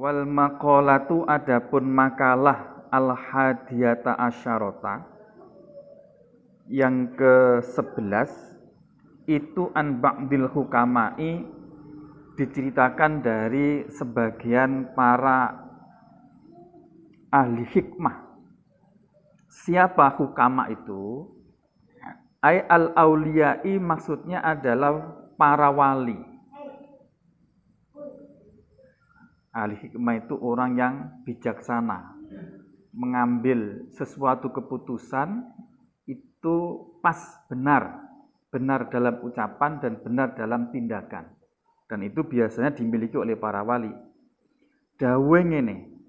Wal maqalatu adapun makalah al-hadiyata asyarata yang ke-11 itu an ba'dil hukama'i, diceritakan dari sebagian para ahli hikmah. Siapa hukama itu? Ai al-auliyai, maksudnya adalah para wali. Ahli hikmah itu orang yang bijaksana, mengambil sesuatu keputusan itu pas, benar dalam ucapan dan benar dalam tindakan. Dan itu biasanya dimiliki oleh para wali. Dawe ngene,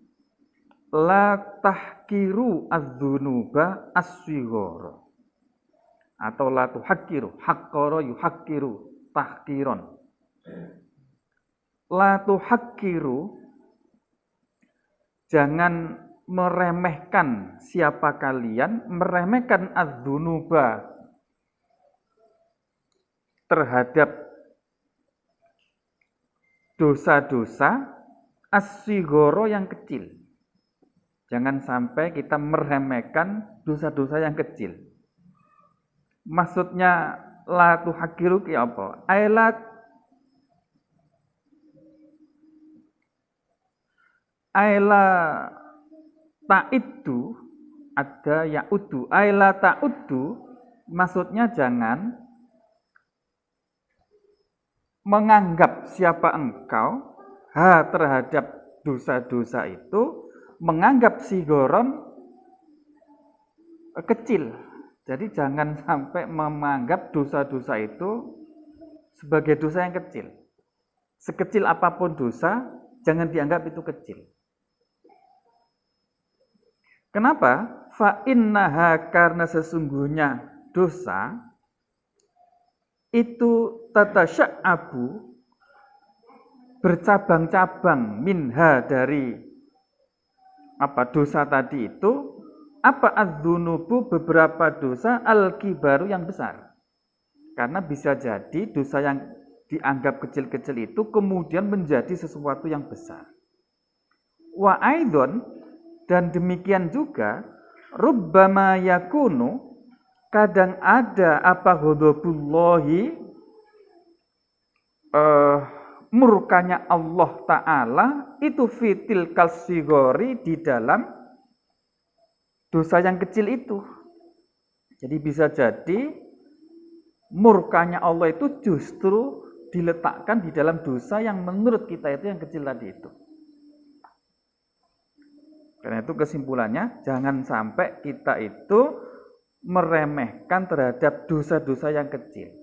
la tahkiru adzunuba as-shighara, atau la tuhakkiru, haqqara yuhakkiru tahkiron. La tuhakkiru, jangan meremehkan, siapa kalian meremehkan adzunuba, terhadap dosa-dosa as-shighara, yang kecil. Jangan sampai kita meremehkan dosa-dosa yang kecil. Maksudnya la tuhakkiru ki apa? Aila ta'iddu, ada ya'uddu. Aila ta'uddu, maksudnya jangan menganggap siapa engkau terhadap dosa-dosa itu, menganggap sigoron kecil. Jadi jangan sampai menganggap dosa-dosa itu sebagai dosa yang kecil. Sekecil apapun dosa, jangan dianggap itu kecil. Kenapa? Fa innaha, karena sesungguhnya dosa itu tatasya'abu, bercabang-cabang, minha, dari dosa tadi itu, adzunubu, beberapa dosa, al-kibaru, yang besar. Karena bisa jadi dosa yang dianggap kecil-kecil itu kemudian menjadi sesuatu yang besar. Wa aidon, dan demikian juga, rubbama yakunu, kadang ada ghadabullahi, murkanya Allah Ta'ala itu fitil kalsigori, di dalam dosa yang kecil itu. Jadi bisa jadi murkanya Allah itu justru diletakkan di dalam dosa yang menurut kita itu yang kecil tadi itu. Karena itu kesimpulannya, jangan sampai kita itu meremehkan terhadap dosa-dosa yang kecil.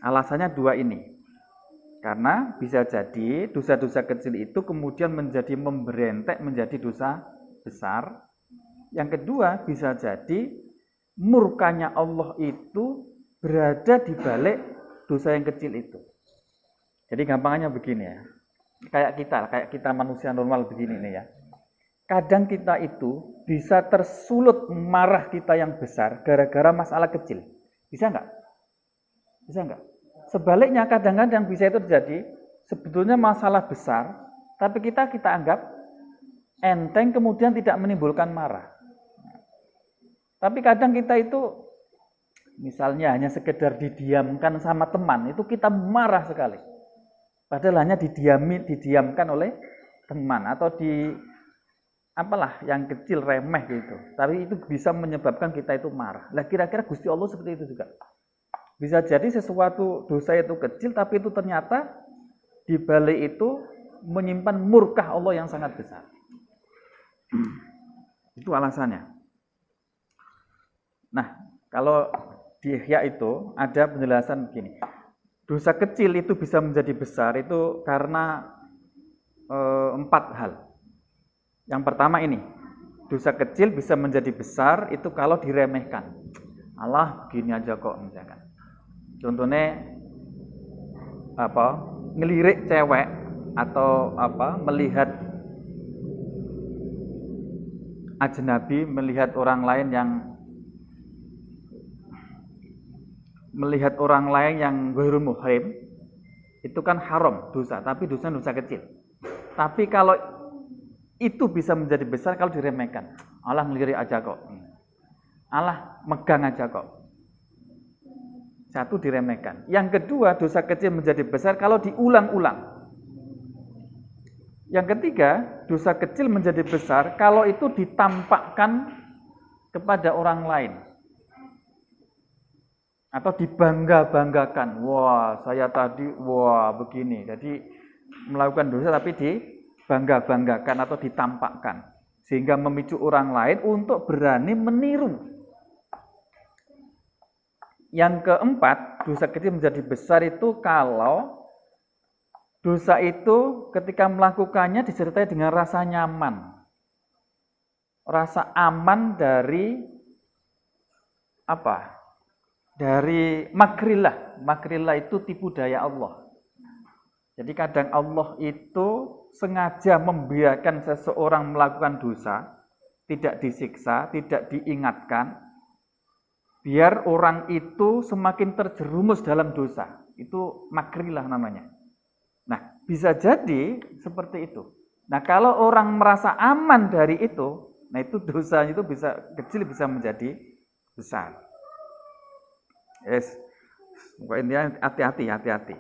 Alasannya dua ini. Karena bisa jadi dosa-dosa kecil itu kemudian menjadi memberentek menjadi dosa besar. Yang kedua, bisa jadi murkanya Allah itu berada di balik dosa yang kecil itu. Jadi gampangnya begini ya. Kayak kita manusia normal begini nih ya. Kadang kita itu bisa tersulut marah kita yang besar gara-gara masalah kecil. Bisa enggak? Bisa enggak? Sebaliknya kadang-kadang bisa itu terjadi, sebetulnya masalah besar, tapi kita anggap enteng, kemudian tidak menimbulkan marah. Tapi kadang kita itu misalnya hanya sekedar didiamkan sama teman, itu kita marah sekali. Padahal hanya didiamkan oleh teman atau yang kecil, remeh gitu. Tapi itu bisa menyebabkan kita itu marah. Lah kira-kira Gusti Allah seperti itu juga. Bisa jadi sesuatu dosa itu kecil, tapi itu ternyata di balik itu menyimpan murka Allah yang sangat besar. Itu alasannya. Nah, kalau di Ihya itu ada penjelasan begini. Dosa kecil itu bisa menjadi besar itu karena 4 hal. Yang pertama ini, dosa kecil bisa menjadi besar itu kalau diremehkan. Allah begini aja kok misalkan. Contohnya ngelirik cewek atau melihat ajnabi, melihat orang lain yang ghairul muhrim, itu kan haram dosa, tapi dosa kecil. Tapi kalau itu bisa menjadi besar kalau diremehkan. Allah ngelirik aja kok. Allah megang aja kok. Satu, diremehkan. Yang kedua, dosa kecil menjadi besar kalau diulang-ulang. Yang ketiga, dosa kecil menjadi besar kalau itu ditampakkan kepada orang lain. Atau dibangga-banggakan. Wah, saya tadi, begini. Jadi melakukan dosa tapi dibangga-banggakan atau ditampakkan. Sehingga memicu orang lain untuk berani meniru. Yang keempat, dosa kecil menjadi besar itu kalau dosa itu ketika melakukannya disertai dengan rasa nyaman. Rasa aman dari apa? Dari makrillah. Makrillah itu tipu daya Allah. Jadi kadang Allah itu sengaja membiarkan seseorang melakukan dosa, tidak disiksa, tidak diingatkan, biar orang itu semakin terjerumus dalam dosa. Itu makrillah namanya. Nah, bisa jadi seperti itu. Nah, kalau orang merasa aman dari itu, nah itu dosa itu bisa kecil bisa menjadi besar. Yes. Intinya hati-hati.